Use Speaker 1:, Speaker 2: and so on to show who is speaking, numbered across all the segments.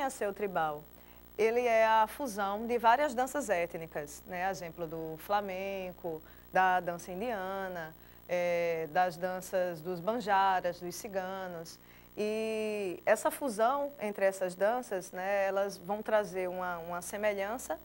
Speaker 1: a ser o tribal? Ele é a fusão de várias danças étnicas, né? Exemplo do flamenco, da dança indiana, das danças dos banjaras, dos ciganos. E essa fusão entre essas danças, né, elas vão trazer uma semelhança,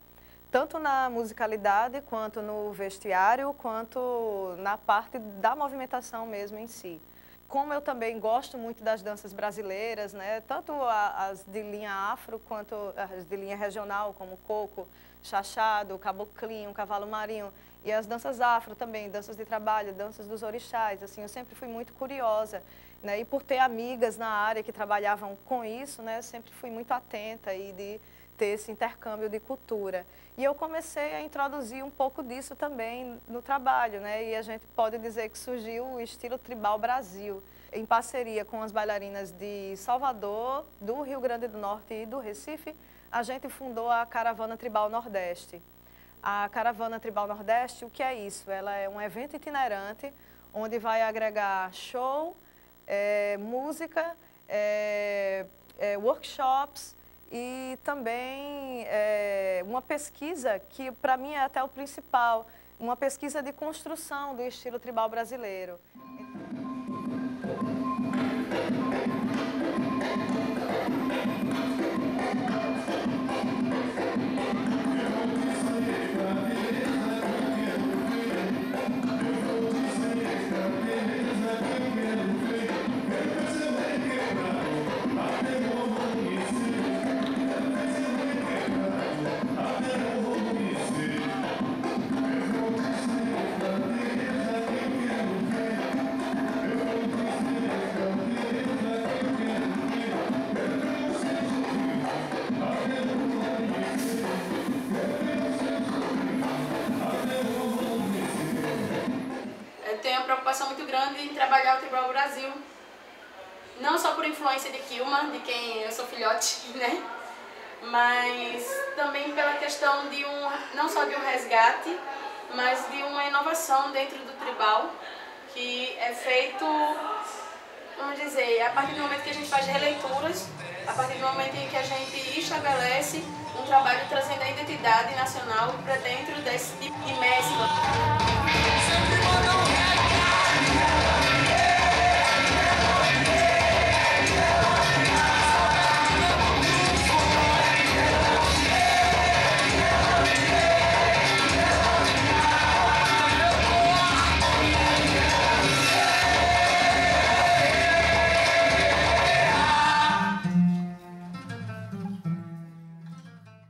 Speaker 1: tanto na musicalidade, quanto no vestiário, quanto na parte da movimentação mesmo em si. Como eu também gosto muito das danças brasileiras, né, tanto as de linha afro, quanto as de linha regional, como coco, chachado, caboclinho, cavalo marinho, e as danças afro também, danças de trabalho, danças dos orixás, assim, eu sempre fui muito curiosa, né, e por ter amigas na área que trabalhavam com isso, né, sempre fui muito atenta e de ter esse intercâmbio de cultura. E eu comecei a introduzir um pouco disso também no trabalho, né? E a gente pode dizer que surgiu o estilo Tribal Brasil, em parceria com as bailarinas de Salvador, do Rio Grande do Norte e do Recife, a gente fundou a Caravana Tribal Nordeste. A Caravana Tribal Nordeste, o que é isso? Ela é um evento itinerante, onde vai agregar show, música, workshops, e também uma pesquisa que, para mim, é até o principal, uma pesquisa de construção do estilo tribal brasileiro.
Speaker 2: Tenho uma preocupação muito grande em trabalhar o Tribal Brasil, não só por influência de Quilma, de quem eu sou filhote, né? Mas também pela questão de não só de um resgate, mas de uma inovação dentro do tribal, que é feito, vamos dizer, a partir do momento que a gente faz releituras, a partir do momento em que a gente estabelece um trabalho trazendo a identidade nacional para dentro desse tipo de mescla.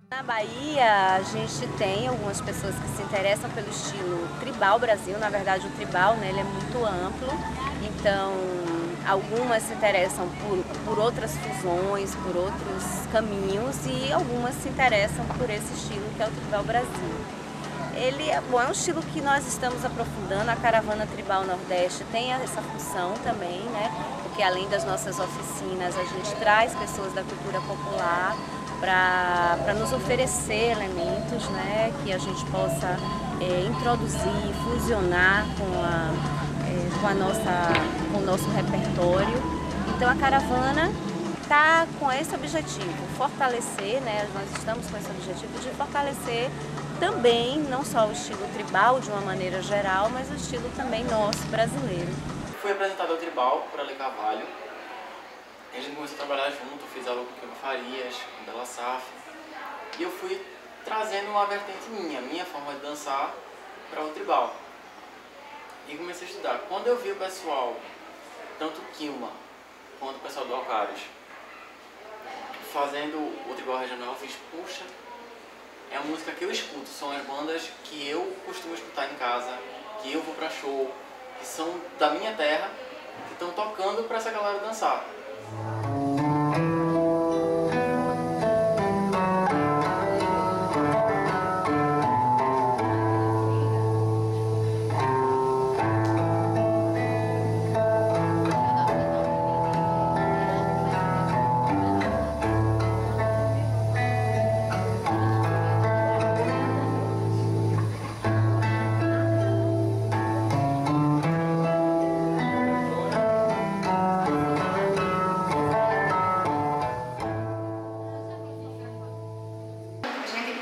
Speaker 3: Na Bahia, a gente tem algumas pessoas que se interessam pelo estilo Tribal Brasil. Na verdade, o tribal, né, ele é muito amplo, então algumas se interessam por outras fusões, por outros caminhos, e algumas se interessam por esse estilo que é o Tribal Brasil. Ele é bom, é um estilo que nós estamos aprofundando. A Caravana Tribal Nordeste tem essa função também, né? Porque além das nossas oficinas, a gente traz pessoas da cultura popular para nos oferecer elementos, né, que a gente possa introduzir, fusionar com o nosso repertório. Então a caravana está com esse objetivo, fortalecer, né, nós estamos com esse objetivo de fortalecer também, não só o estilo tribal de uma maneira geral, mas o estilo também nosso, brasileiro.
Speaker 4: Fui apresentado ao tribal por Ale Carvalho. A gente começou a trabalhar junto, fiz aula com Quilma Farias, com Bela Saf, e eu fui trazendo uma vertente minha forma de dançar para o tribal. E comecei a estudar. Quando eu vi o pessoal, tanto Quilma quanto o pessoal do Alcares, fazendo o tribal regional, eu fiz, puxa, é a música que eu escuto, são as bandas que eu costumo escutar em casa, que eu vou para show, que são da minha terra, que estão tocando para essa galera dançar.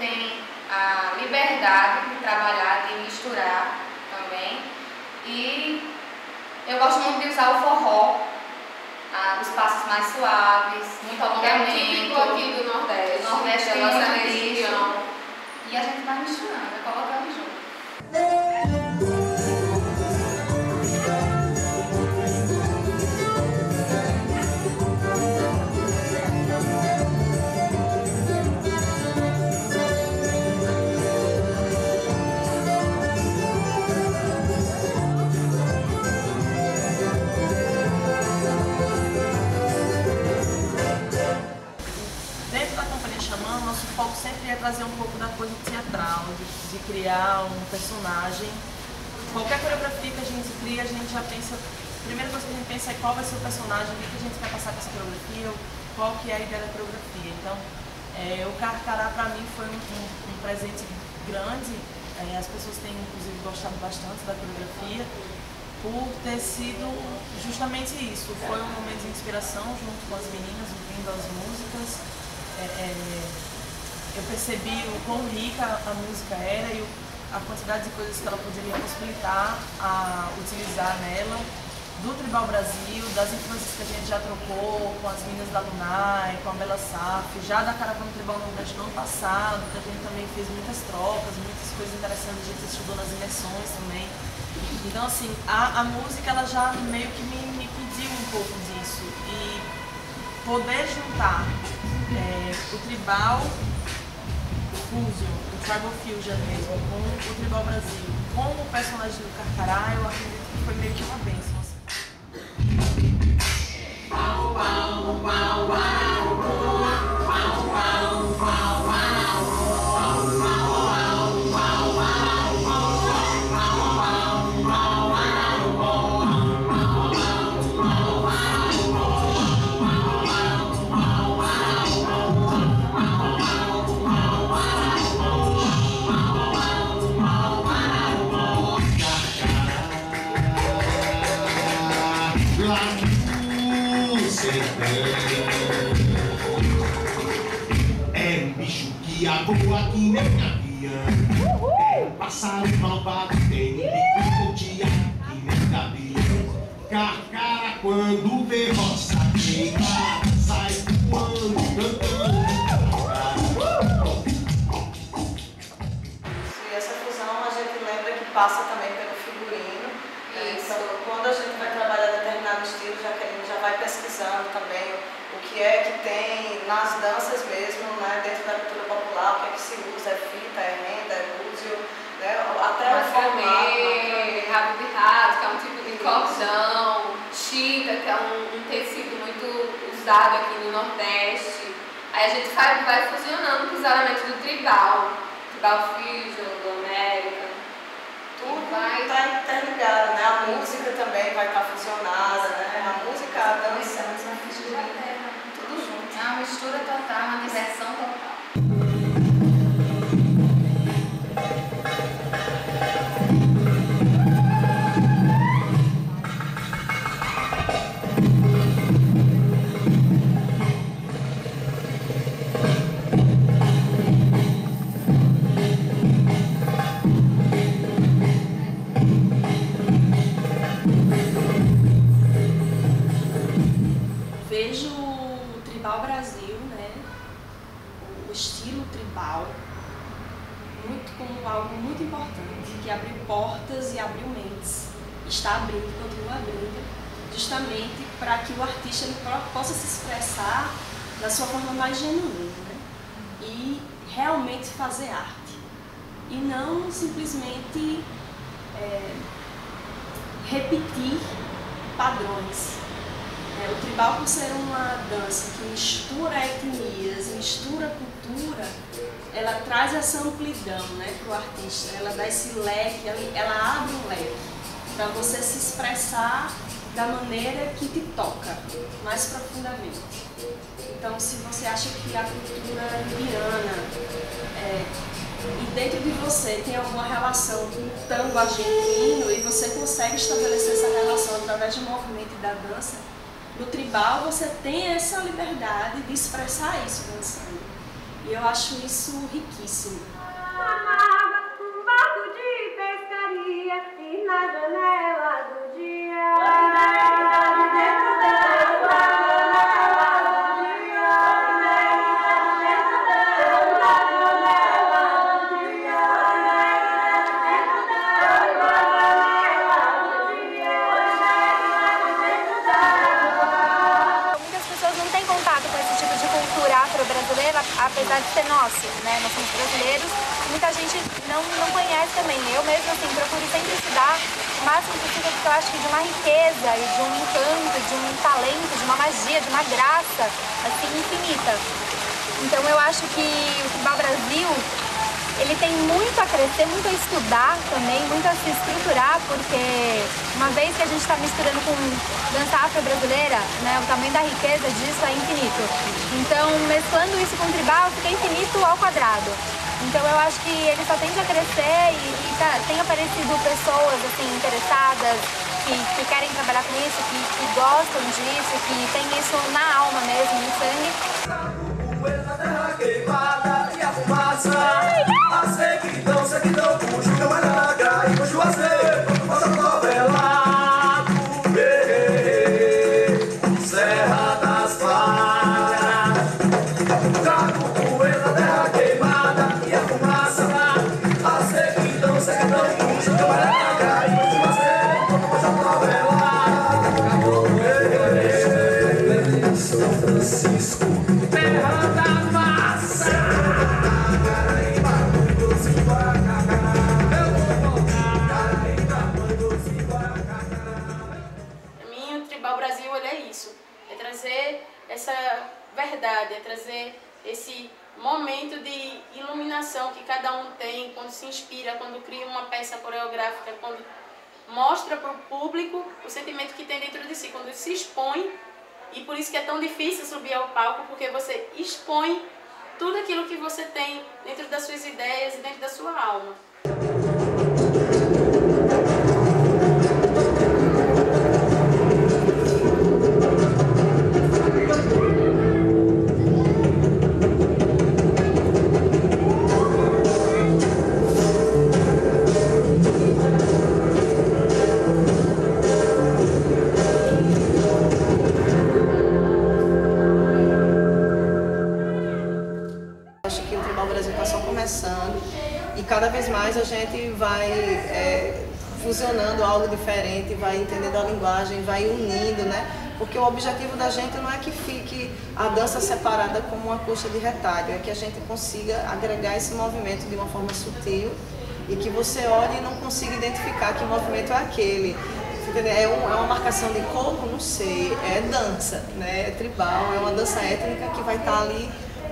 Speaker 3: tem a liberdade de trabalhar, de misturar também. E eu gosto muito de usar o forró, os passos mais suaves, muito alongamento.
Speaker 2: É típico aqui do Nordeste.
Speaker 3: O Nordeste
Speaker 2: é
Speaker 3: tem
Speaker 2: nossa
Speaker 3: muito
Speaker 2: região.
Speaker 3: E a gente vai misturando, vai colocando junto.
Speaker 5: Nosso foco sempre é trazer um pouco da coisa teatral, de criar um personagem. Qualquer coreografia que a gente cria, a gente já pensa, a primeira coisa que a gente pensa é qual vai ser o personagem, o que a gente vai passar com essa coreografia, qual que é a ideia da coreografia. Então, o Carcará para mim foi um presente grande, as pessoas têm inclusive gostado bastante da coreografia, por ter sido justamente isso. Foi um momento de inspiração junto com as meninas, ouvindo as músicas. Eu percebi o quão rica a música era e a quantidade de coisas que ela poderia possibilitar a utilizar nela, do Tribal Brasil, das influências que a gente já trocou com as meninas da Lunai, com a Bela Saf, já da Caravana Tribal Nordeste no ano passado, que a gente também fez muitas trocas, muitas coisas interessantes, a gente estudou nas imersões também. Então assim, a música ela já meio que me pediu um pouco disso e poder juntar o Tribal Fusion, o Tribal Fusion mesmo, com o Tribal Brasil, com o personagem do Carcará, eu acredito que foi meio que uma bênção.
Speaker 6: É um bicho que voa que nem avião. É um pássaro malvado, tem bico de que nem gavião. Carcara quando vê roça queima, sai voando, cantando.
Speaker 1: E essa fusão a gente lembra que passa também pelo figurino. Então, quando a gente vai trabalhar determinado estilo, já vai pesquisando também o que é que tem nas danças mesmo, né, dentro da cultura popular, o que é que se usa, é fita, é renda, é búzio, né, até o
Speaker 2: macramê, rabo de rato, que é um tipo de cordão, chita, que é um tecido muito usado aqui no Nordeste. Aí a gente vai fusionando com os elementos do tribal fusion, do América.
Speaker 1: Tudo vai estar interligado, né? A música também vai estar fusionada, né? A música, a dança, tudo junto.
Speaker 3: É uma mistura total, uma diversão total.
Speaker 5: Vejo o Tribal Brasil, né, o estilo tribal, como algo muito importante, que abriu portas e abriu mentes. Está abrindo, continua abrindo, justamente para que o artista ele possa se expressar da sua forma mais genuína, né, e realmente fazer arte. E não simplesmente repetir padrões. O tribal, por ser uma dança que mistura etnias, mistura cultura, ela traz essa amplidão, né, para o artista. Ela dá esse leque, ela abre um leque para você se expressar da maneira que te toca, mais profundamente. Então, se você acha que a cultura indiana e dentro de você tem alguma relação com o tango argentino e você consegue estabelecer essa relação através do movimento e da dança, no tribal você tem essa liberdade de expressar isso dançando.
Speaker 7: E eu acho isso riquíssimo.
Speaker 8: Um barco de pescaria e na janela do dia.
Speaker 9: Apesar de ser nosso, né? Nós somos brasileiros, muita gente não conhece também. Eu mesmo, assim, procuro sempre estudar o máximo possível, porque eu acho que de uma riqueza e de um encanto, de um talento, de uma magia, de uma graça, assim, infinita. Então eu acho que o Tribal Brasil, ele tem muito a crescer, muito a estudar também, muito a se estruturar, porque uma vez que a gente está misturando com dança afro-brasileira, né, o tamanho da riqueza disso é infinito. Então, mesclando isso com o tribal, fica infinito ao quadrado. Então, eu acho que ele só tende a crescer e tem aparecido pessoas assim, interessadas, que querem trabalhar com isso, que gostam disso, que tem isso na alma mesmo, no sangue.
Speaker 2: Essa verdade, é trazer esse momento de iluminação que cada um tem quando se inspira, quando cria uma peça coreográfica, quando mostra para o público o sentimento que tem dentro de si, quando se expõe. E por isso que é tão difícil subir ao palco, porque você expõe tudo aquilo que você tem dentro das suas ideias e dentro da sua alma.
Speaker 1: Acho que o Tribal Brasil está só começando e cada vez mais a gente vai fusionando algo diferente, vai entendendo a linguagem, vai unindo, né? Porque o objetivo da gente não é que fique a dança separada como uma coxa de retalho, é que a gente consiga agregar esse movimento de uma forma sutil e que você olhe e não consiga identificar que movimento é aquele. É uma marcação de corpo? Não sei, é dança, né? É tribal, é uma dança étnica que vai estar ali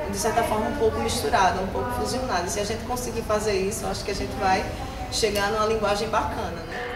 Speaker 1: de certa forma um pouco misturada, um pouco fusionada. Se a gente conseguir fazer isso, acho que a gente vai chegar numa linguagem bacana, né?